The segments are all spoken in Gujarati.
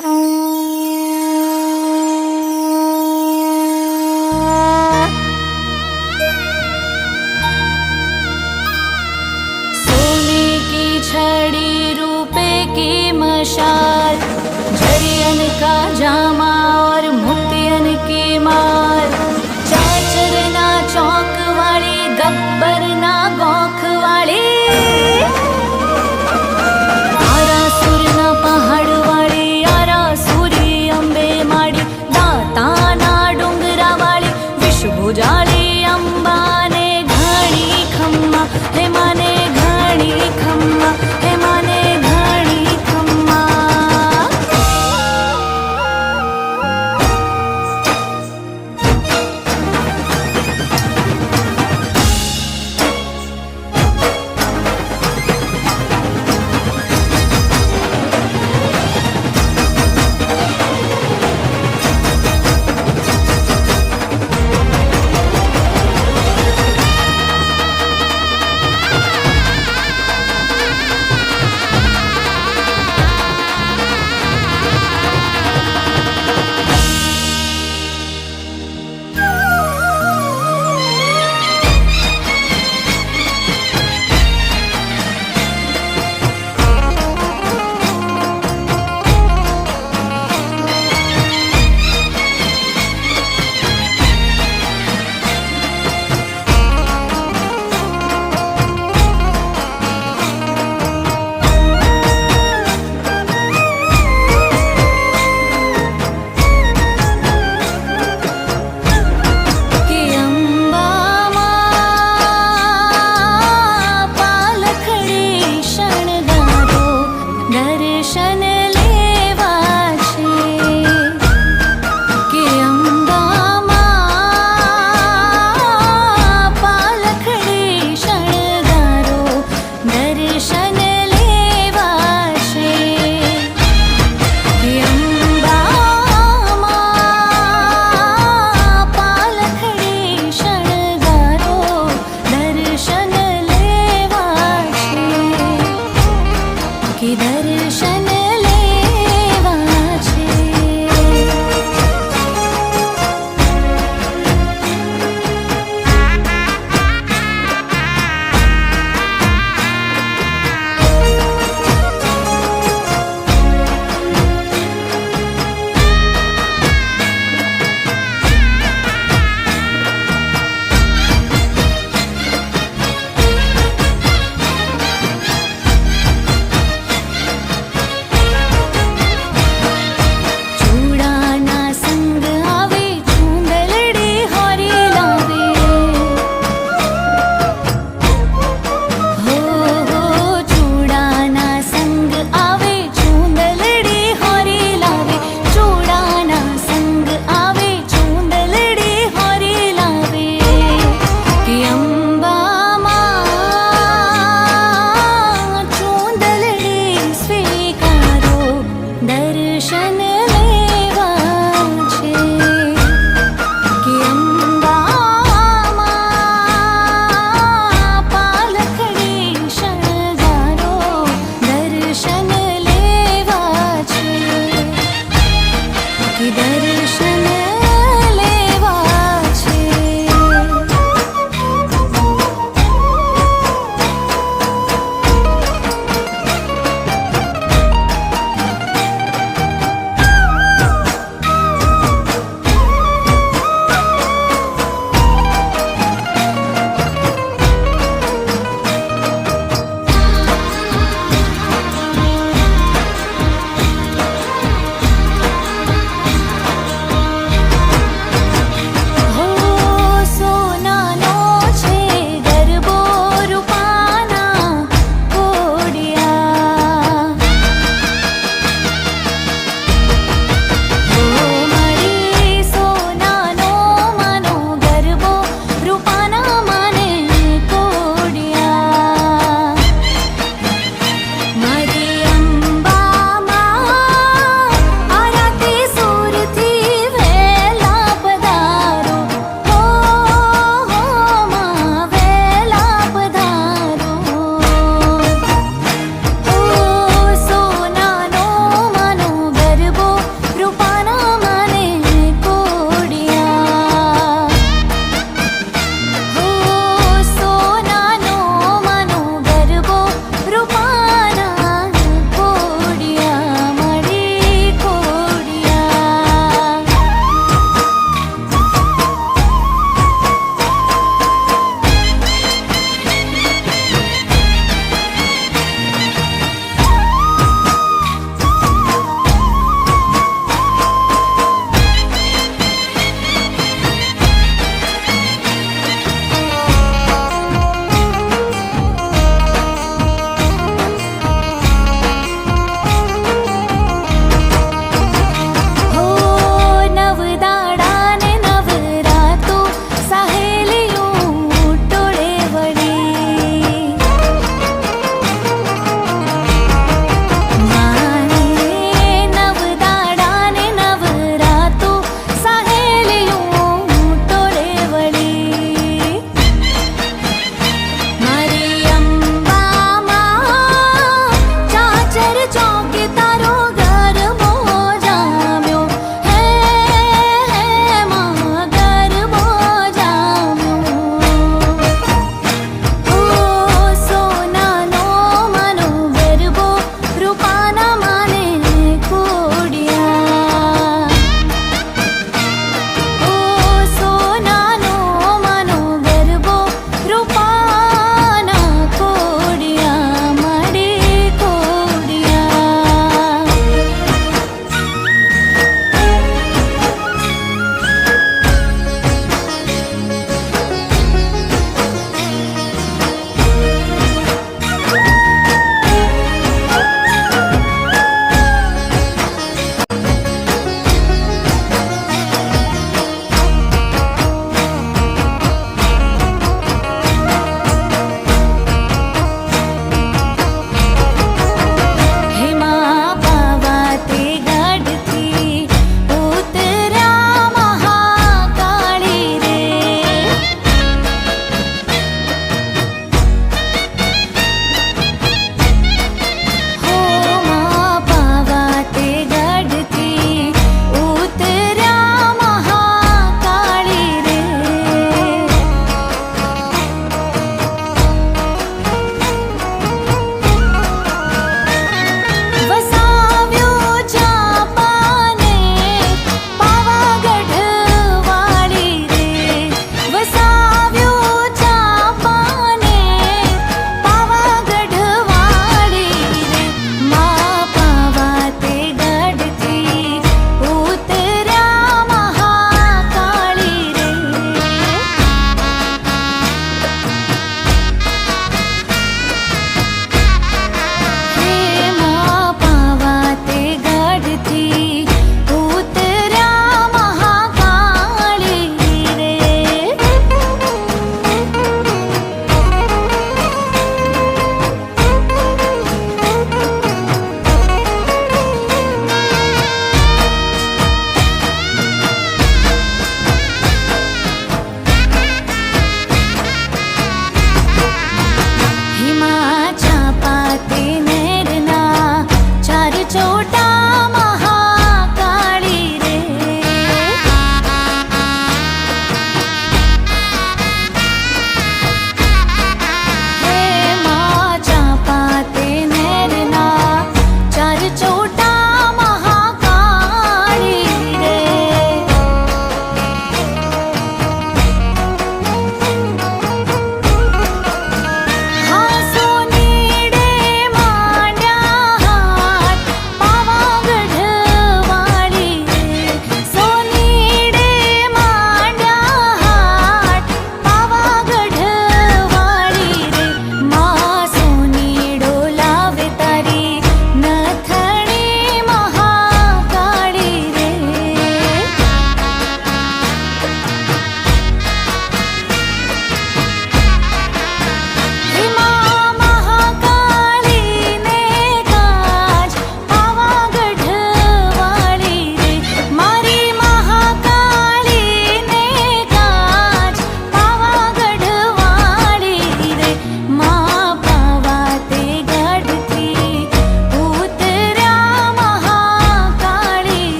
सोने की छड़ी रूपे की मशाल, झरियन का जामा और मोतियन की माल, चाचरना चौक वाली गब्बरना गौख वाली, आरासुरना पहाड़ वाली आरासुर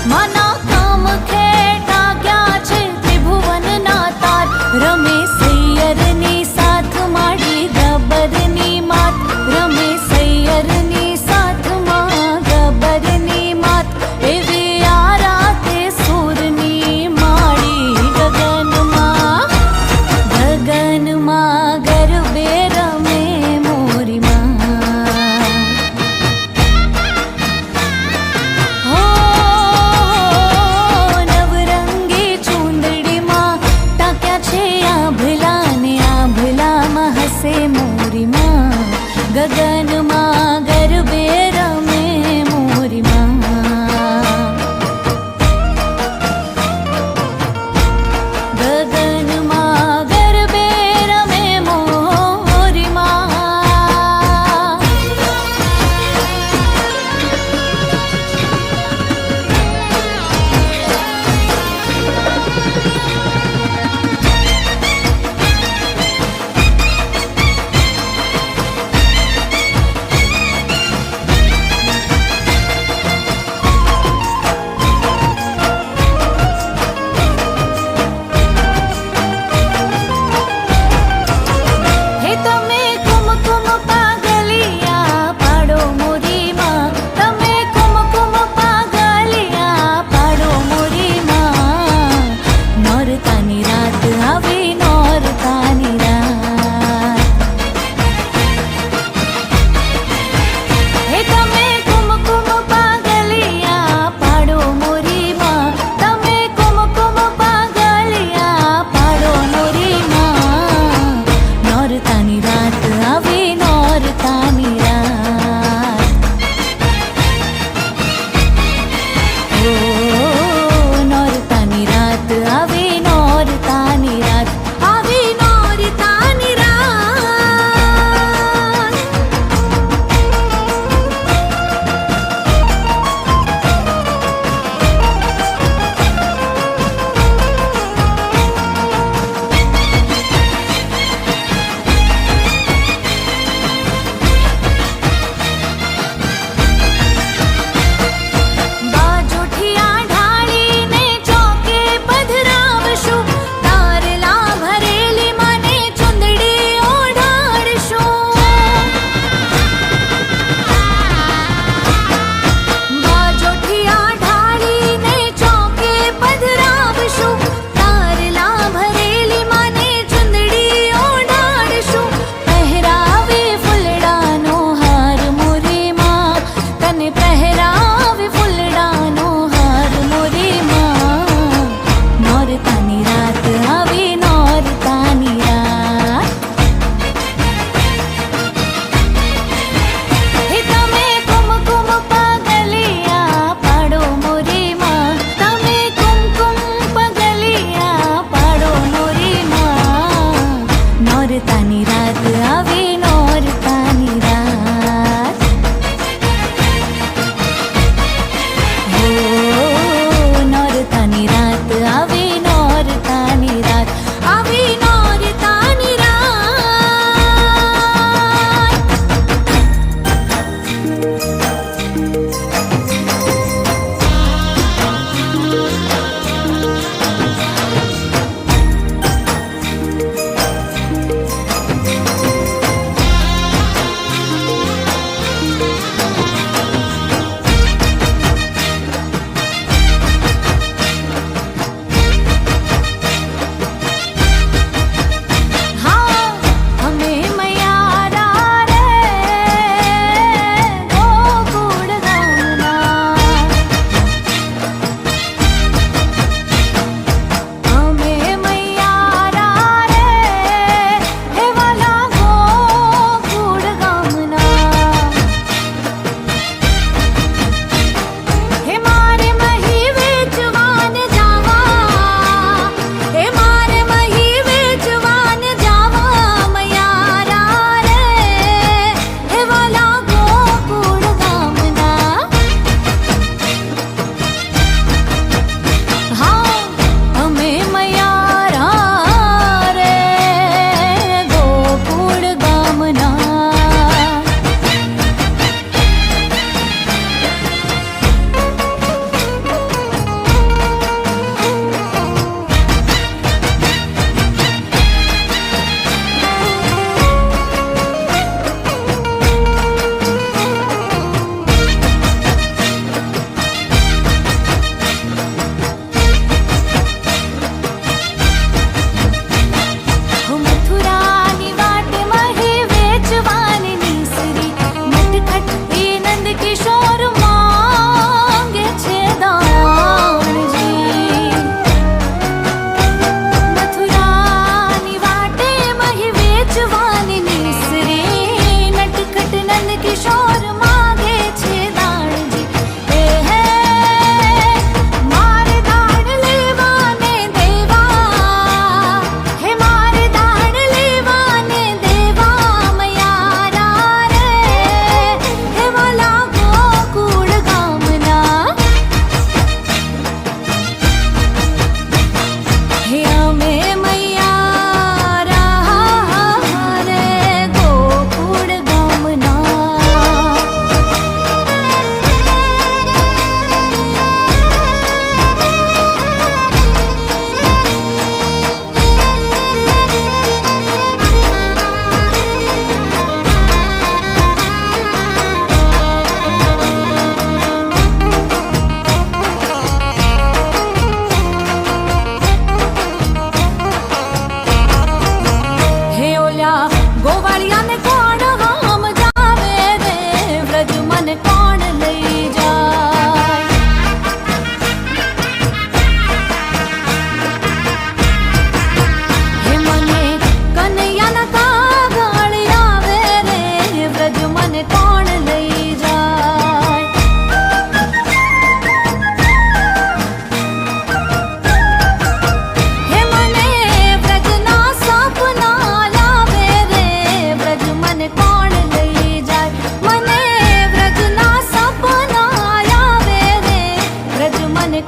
માના કામ ખેટા ગયા છે ત્રિભુવનના તાર રમે સૈયરની સાથ માડી ગબ્બરની માત રમે સૈયરની સાથમાં ગબ્બરની માત એવી આ રાતે સૂરની માડી ગગનમાં ગરબે રમે મોરી માં હો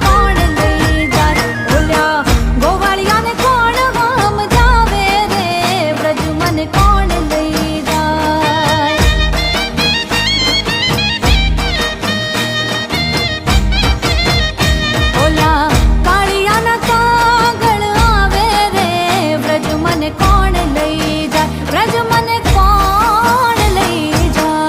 કોણ લઈ જાય ઓલ્યા ગોવાળિયાને કોણ સમજાવે રે વ્રજ મને કોણ લઈ જાય ઓલા કાળિયાના કાગળ આવે રે વ્રજ મને કોણ લઈ જાય વ્રજ મને કોણ લઈ જાય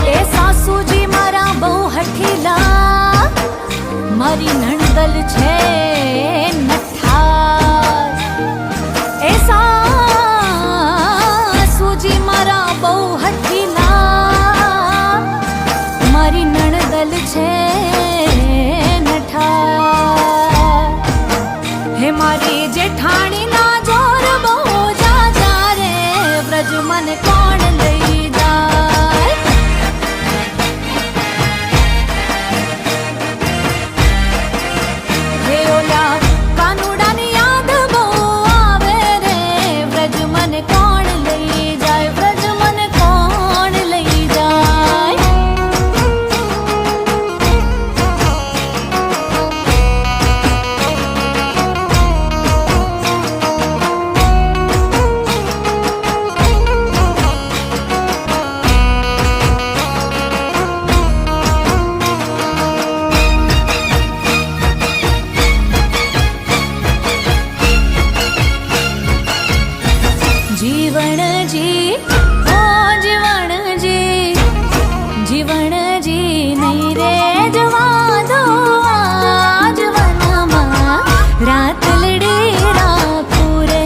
એ સાસુજી મારા બહુ હઠીલા મારી નણદલ છે નઠાર એ સાસુજી મારા બહુ હઠીલા મારી નણદલ છે નઠાર હે મારી જેઠાણી ના જોર બહુ જાજા રે વ્રજ મને કોણ લઈ જાય હે ઓલા કાનુડાની યાદ બહુ આવે રે વ્રજ મને કોણ લઈ જાય વ્રજ મને કોણ લઈ જાય જીવણજી ઓ જીવણજી જીવણજી નહીં રે જવા દો આ જીવનમાં રાત લડી રાખું રે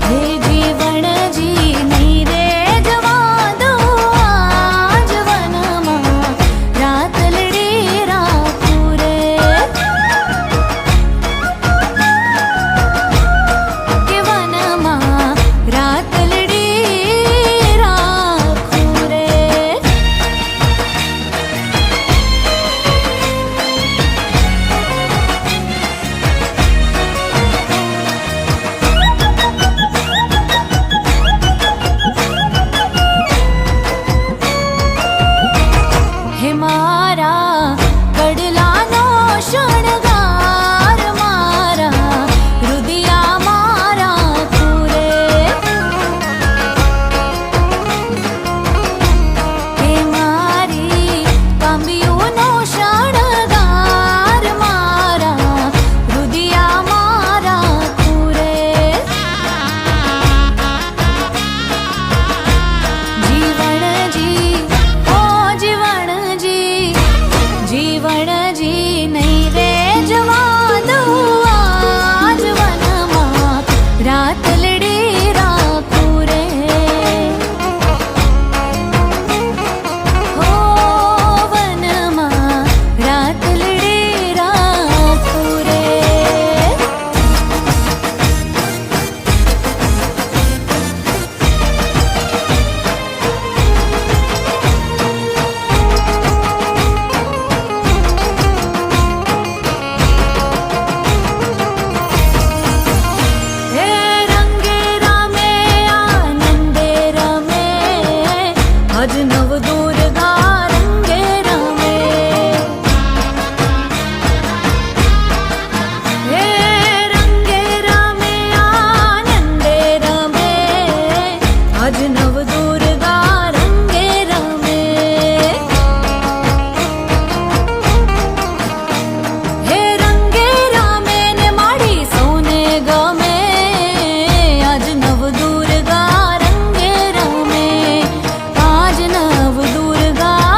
હે જીવણજી નહીં રે જવા દો આ જીવનમાં રાત લડી રાખું રે કે વનમાં રાત લડી રાખું રે હે મારા કડલાનો શણગાર મારા રુદિયા મારા ખુરે હે મારી કાંબીઓનો શણગાર મારા રુદિયા મારા ખુરે જીવણજી ઓ જીવણજી જીવણજી નહીં રે જવા દો આ જીવનમાં રાત લડી રાખું રે હો વનમાં રાત લડી રાખું રે હે રંગે રમે આનંદે રમે હજ નવ દુર્ગા રંગે રમે હે રંગે રમે આનંદે રમે હજ નવ દુર્ગા રંગે રમે હે રંગે રમે ને માડી સૌને ગમે આજ નવ દુર્ગા રંગે રમે આજ નવ દુર્ગા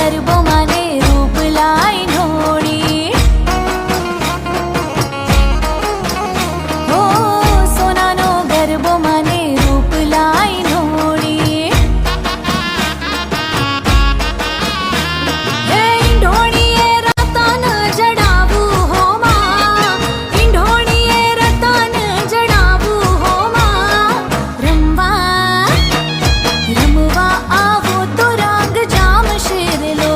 ગરબો મને રૂપ લાઈ ઢોળી હો સોનાનો ગરબો મને રૂપ લાઈ ઢોળી હે ઈંઢોળીએ રતન જડાવું હો માં ઈંઢોળીએ રતન જડાવું હો માં રમવા આવો તો રંગ જામ શેરલો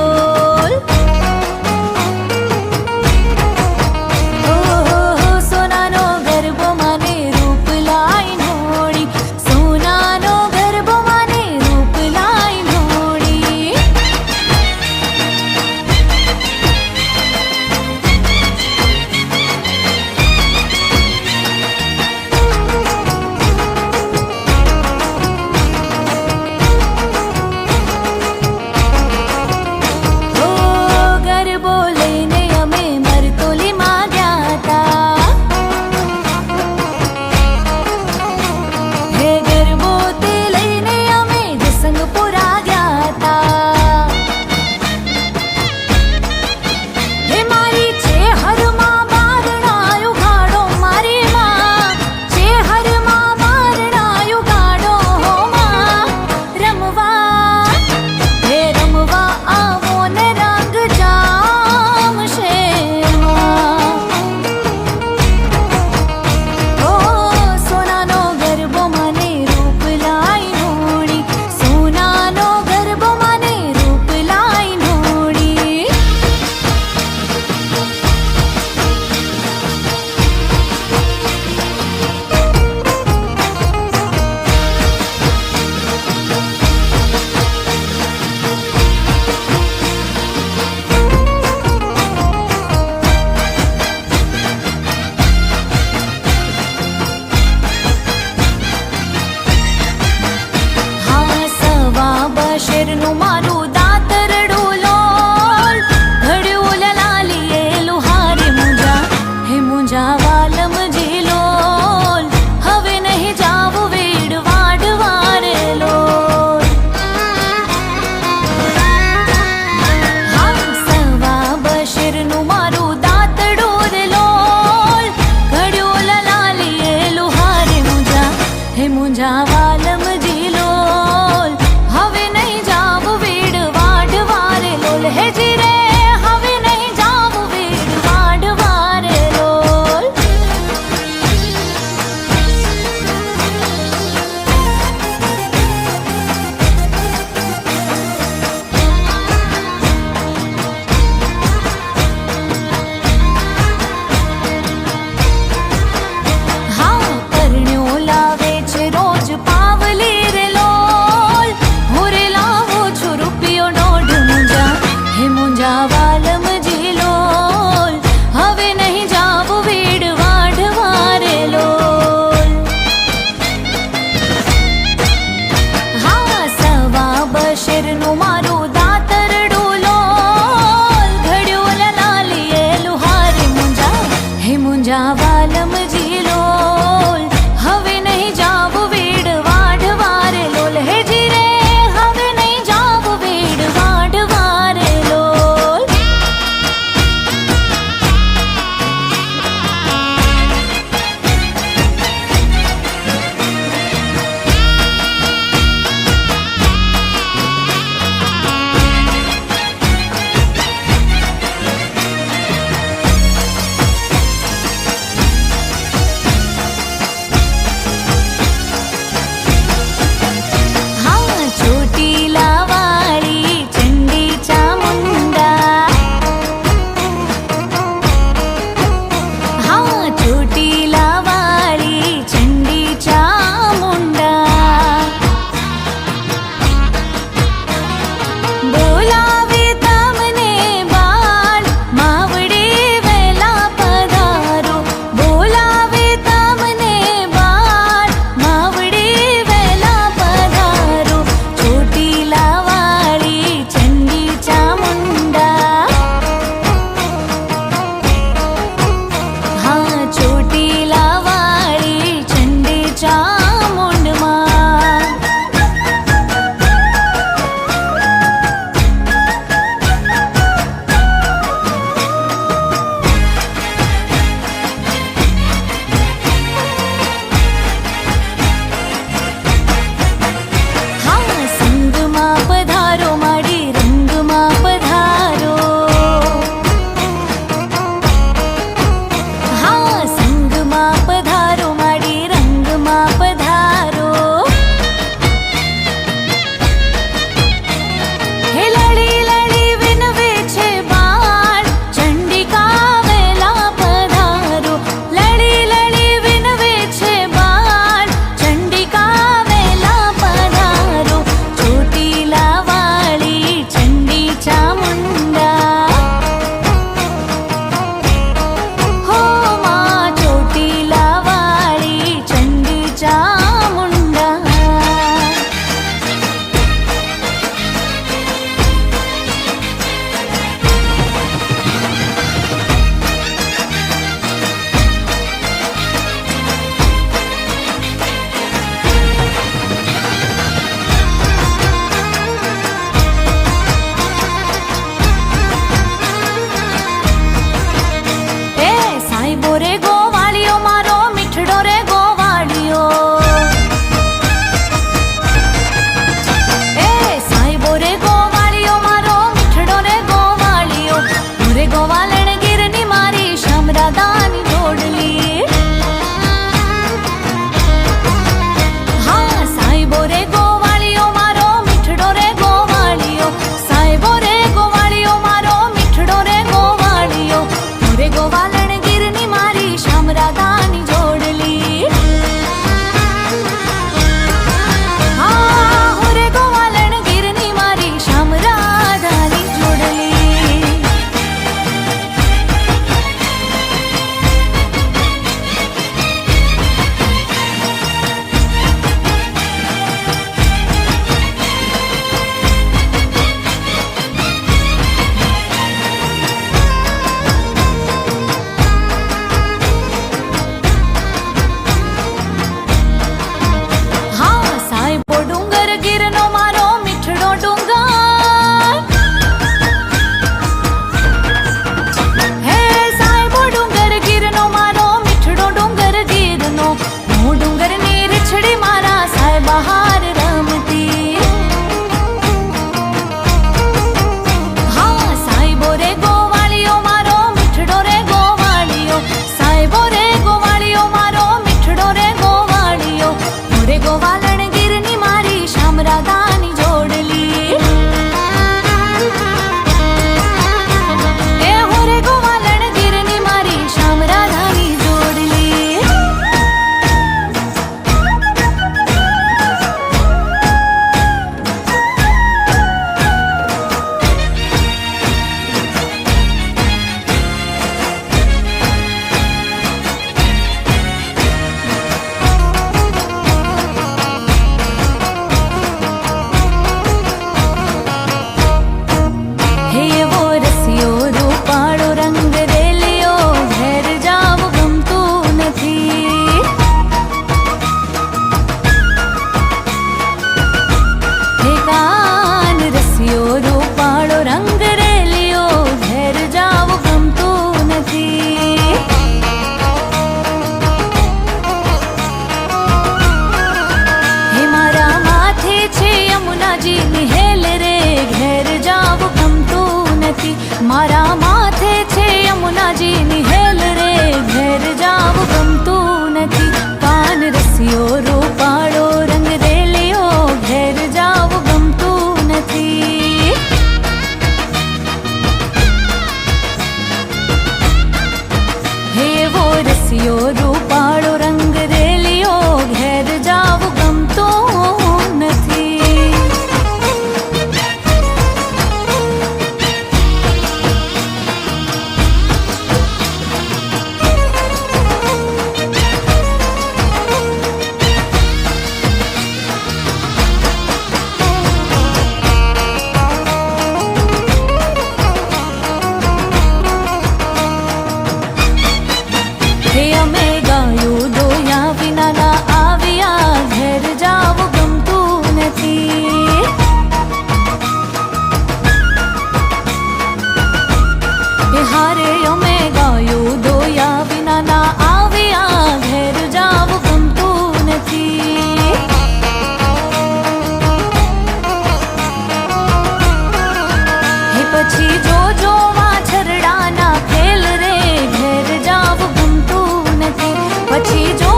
પછી જો વાછરડાના ખેલ રે ઘેર જાવ ગમતું નથી. પછી જો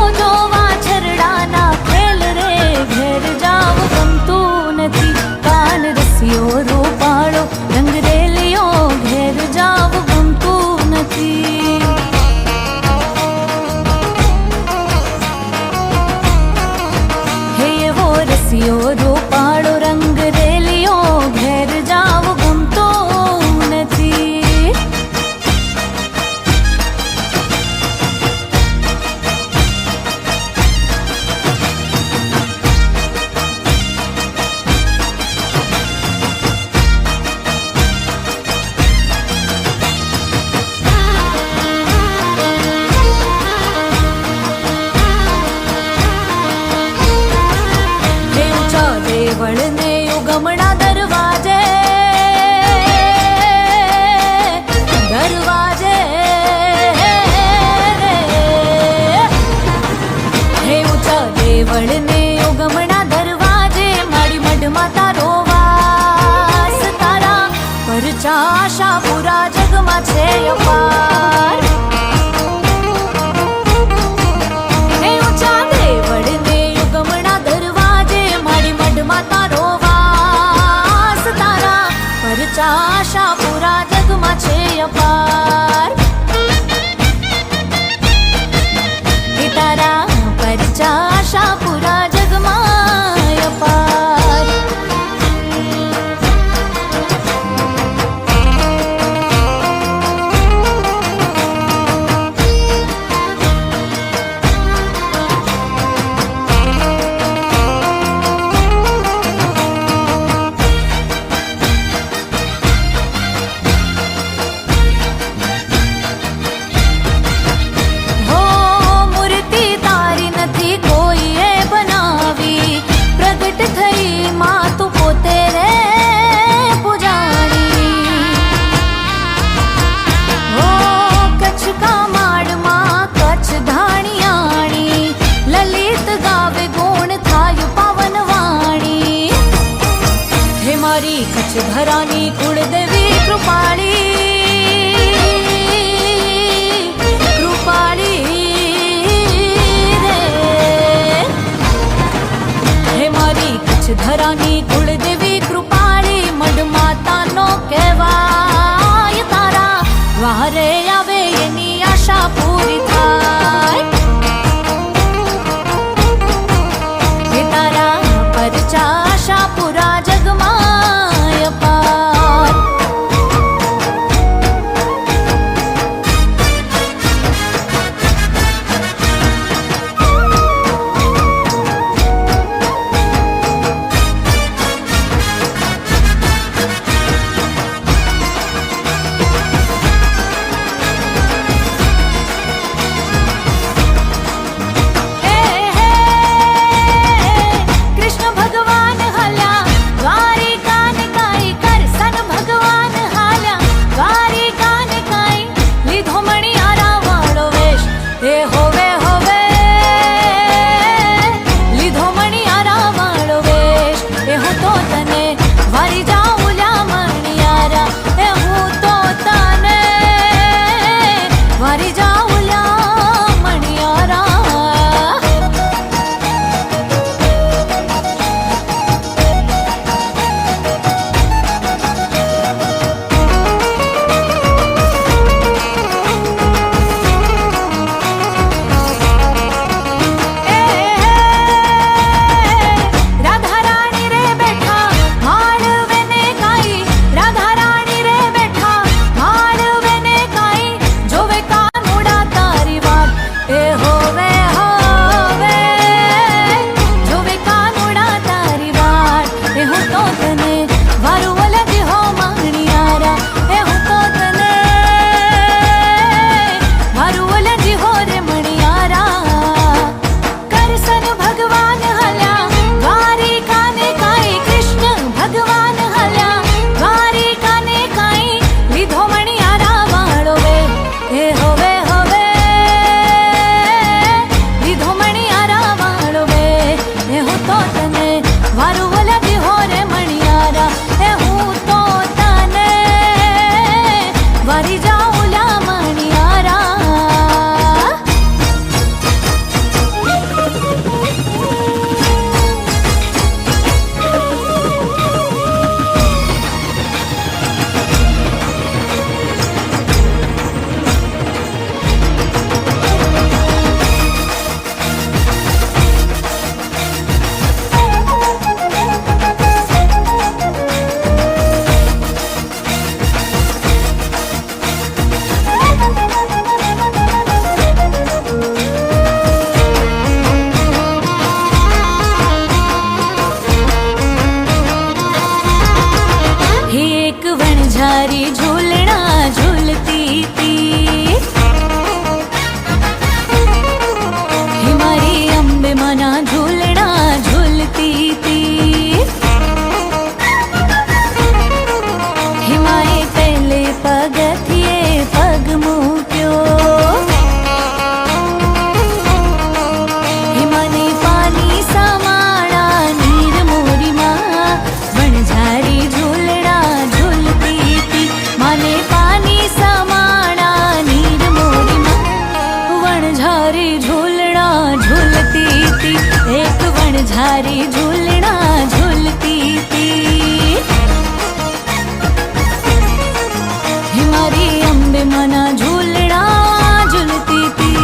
વાછરડાના ખેલ રે ઘેર જાવ ગમતું નથી. કાન રસિયો રૂપાળો રંગરેલિયો ઘેર જાવ ગમતું નથી. હે એવો રસિયો રૂપાળો રંગરેલિયો ઘેર જાવ ગમતો નથી. દેવળને યુગમણા દરવાજે હે ઊંચા દેવળને યુગમણા દરવાજે મારી મઢમાં તારો વાસ. તારા પરચા આશા પૂરા જગમાં છે અપાર. હે ઊંચા દેવળને યુગમણા દરવાજે મારી મઢમાં તારો વાસ. તારા પરચા આશા પૂરા જગમાં છે અપાર. હે તારા પરચા આશા પૂરા જગમાં અપાર. वणझारी झूलना झूलती थी। हिमारी अंबे मना झूलना झूलती थी। हिमाए पहले पगथिए पग मूक्यो। हिमाने पानी समाड़ा नीर मोरी माँ वणझारी झूलना झूलती थी। माने पानी समाड़ा नीर मोरी माँ वणझारी झूलना झूलती थी। एक वणझारी झूलना झूलती थी। हिमारी अंबे मना झूलना झूलती थी।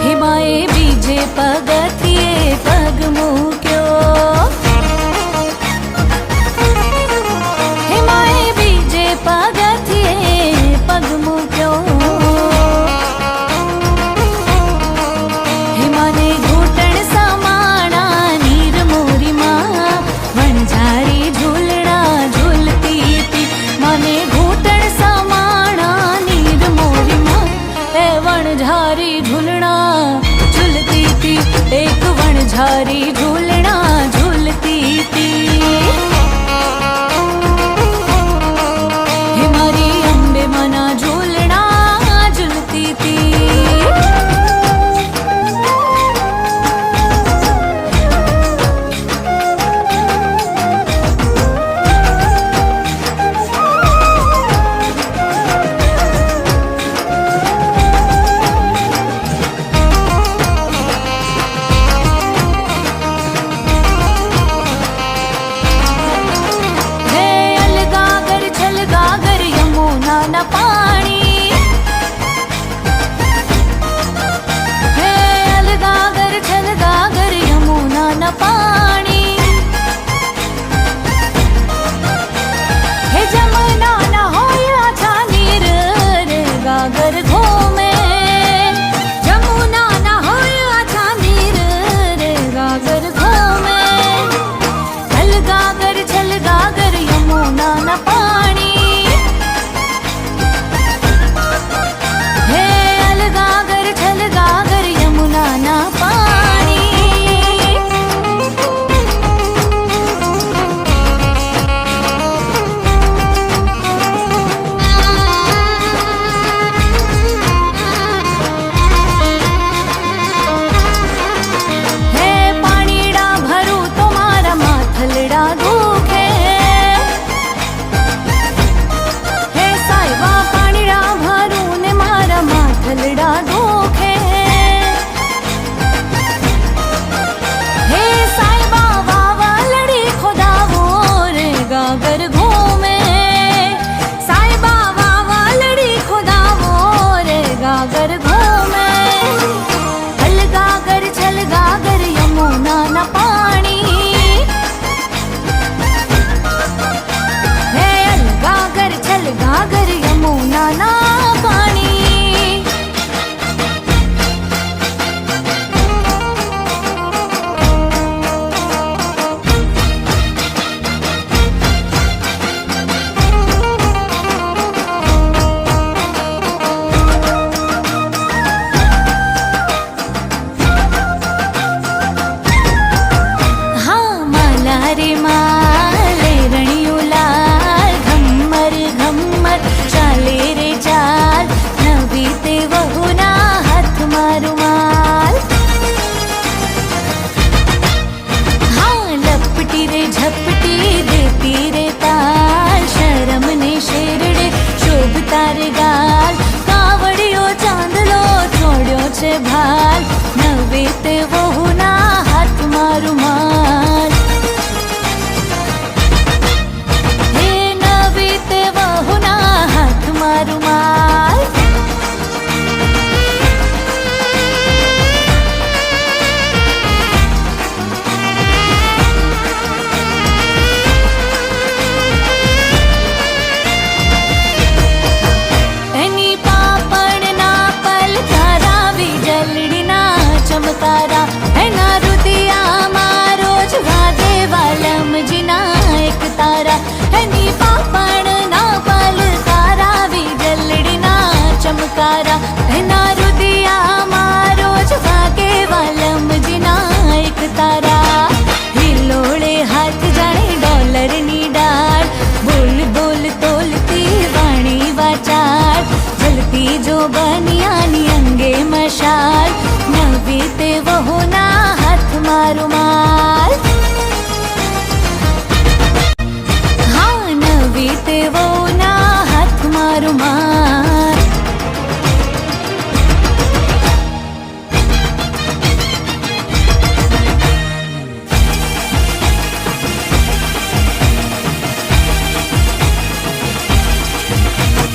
हिमाए बीजे पगथिए पग मूक्यो। हिमाए बीजे पगथिए पग मूक्यो। हिमाने घूटण समाड़ा नीर मोरी माँ वणझारी झूलना झूलती थी। माने घूटण समाड़ा नीर मोरी माँ ए वणझारी झूलना झूलती थी। एक वणझारी झूलना झूलती थी। हिमारी अंबे मना झूलना झूलती थी। हे अलगागर छलगागर यमुना न पानी। हे अलगागर छलगागर यमुना न पानी। हे जमुना न होया था नीर रे गागर घूमे। जमुना न होया था नीर रे गागर घूमे। अलगागर छलगागर यमुना न पानी। हे अलगागर छलगागर यमुना न पानी। हे पाणीड़ा भरू तो मारा माथलड़ा दुखे। हे साहिबा पाणीड़ा भरू ने मारा माथलड़ा दुखे। हे साहिबा वावा लड़ी खुदावो रे गागर घूमे। साहिबा वावा लड़ी खुदावो रे गागर घूमे। अलगागर छलगागर यमुना न पानी। हे अलगागर छलगागर यमुना न पानी। हाँ माला रे माले रणियो लाल घम्मर घम्मर चाले रे चाल। नवी ते वहुना हाथ मारू माल। हाँ लपटी रे झपटी देती रे ताल। शरम ने शेरड़े शोभता रे गाल। कावड़ियो चांदलो छोड़्यो छे भाल। नवे ते वहुना हाथ मारू माल। हे नवे ते वहुना हाथ मारू माल। બનિયાની અંગે મશાલ, નવી તે વહુના હાથમાં રૂમાલ. હા, નવી તે વહુના હાથમાં રૂમાલ.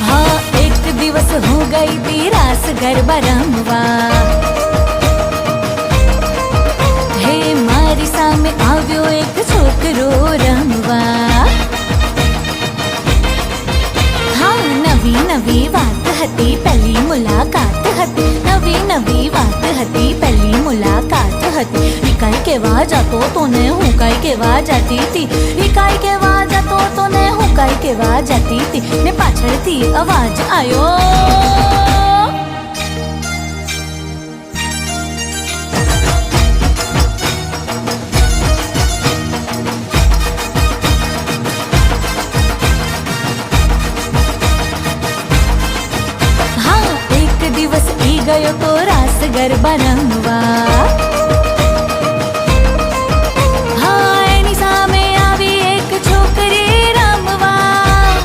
હા, એક દિવસ હું ગઈ તી રાસ ગરબા રમવા. હે મારી સામે આવ્યો એક છોકરો રમવા. હા, નવી નવી વાત હતી, પહેલી મુલાકાત હતી. નવી નવી વાત હતી, પહેલી મુલાકાત હતી. ઈ કાંઈ કેવા જતો તો ને હું કાંઈ કેવા જતી હતી. ઈ કાંઈ કેવા જતો તો ને હું કાંઈ કેવા જતી હતી. ને પાછળથી અવાજ આવ્યો, દિવસ ઈ ગયો તો રાસ ગરબા રમવા. હા, એની સામે આવી એક છોકરી રમવા.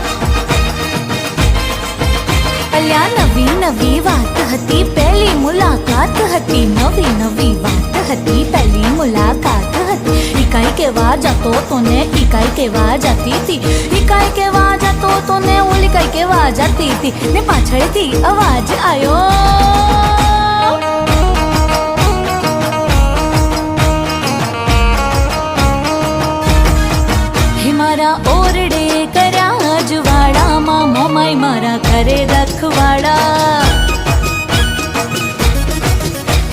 અલ્યા નવી નવી વાત હતી, પહેલી મુલાકાત હતી. નવી નવી વાત હતી, પહેલી મુલાકાત હતી. ઈ કાંઈ કેવા જતો તો ને ઈ કાંઈ કેવા જતી હતી. ઈ કાંઈ કેવા જતો તો ને ઓલી કાંઈ કેવા જતી હતી. ને પાછળથી અવાજ આવ્યો, હે મારા ઓરડે કર્યા અજવાળામાં મોમાઈ મારા ઘરે રખવાડા.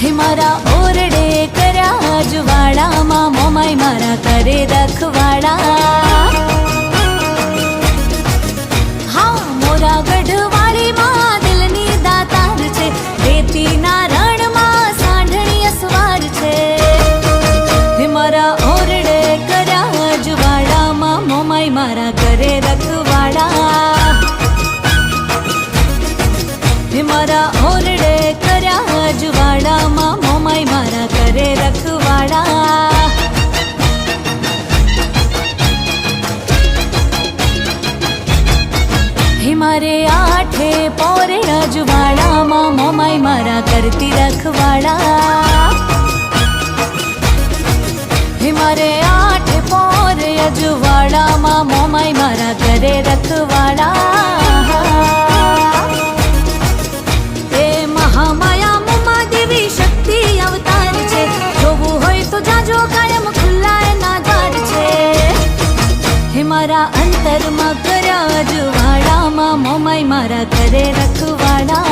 હે મારા ઓરડે કર્યા અજવાળામાં મોમાઈ મારા ઘરે રખવાડા. હા, મોરા ગઢવાડીમાં દિલની દાતાર છે. રેતીના રણમાં સાંઢણી અસવાર છે. હે મારા ઓરડે કર્યા અજવાળામાં મોમાઈ મારા ઘરે રખવાડા. હે મારા ઓરડે કર્યા અજવાળામાં મોમાઈ મારા ઘરે રખવાડા. હે મારે આઠે પોરે અજવાળામાં મોમાઈ મારા કરતી રખવાડા. હે મારે આઠે પોરે અજવાળામાં મોમાઈ મારા ઘરે રખવાડા. એ મહામાયા મુમા દેવી શક્તિ અવતાર છે. જોવું હોય તો જાજો કાયમ ખુલ્લા એના દ્વાર છે. હે મારા અંતરમાં કર્યા અજવાળામાં મોમાઈ મારા ઘરે રખવાડા.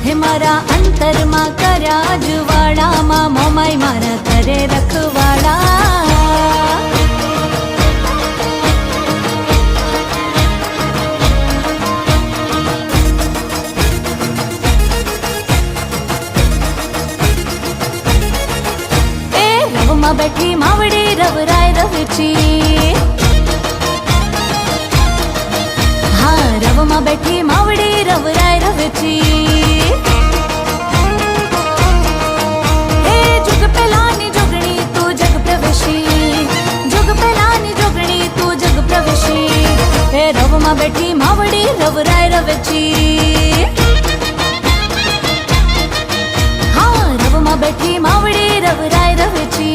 હે મારા અંતરમાં કર્યા અજવાળામાં મોમાઈ મારા ઘરે રખવાડા. એ રવમાં બેઠી માવડી રવરાય રવચી. હા, રવમાં બેઠી માવડી રવરાય રવચી. એ જુગ પહેલાની જોગણી તું જગ પ્રવેશી. જુગ પહેલાની જોગણી તું જગ પ્રવેશી. એ રવમાં બેઠી માવડી રવરાય રવચી. હા, રવમાં બેઠી માવડી રવરાય રવચી.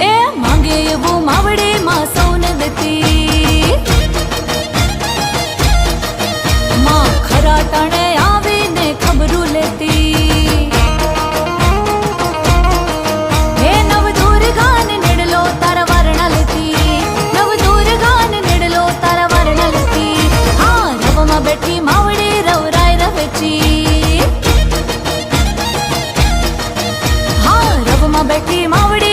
એ માંગે એવું માવડી માં સૌને દેતી. માં ખરા ટાણે આવીને ખબરું લેતી. હે નવ દુર્ગાન નીડલો તારા વારણા લેતી. નવ દુર્ગાન નીડલો તારા વારણા લેતી. હા, રવમાં બેઠી માવડી રવરાય રવચી. હા, રવમાં બેઠી માવડી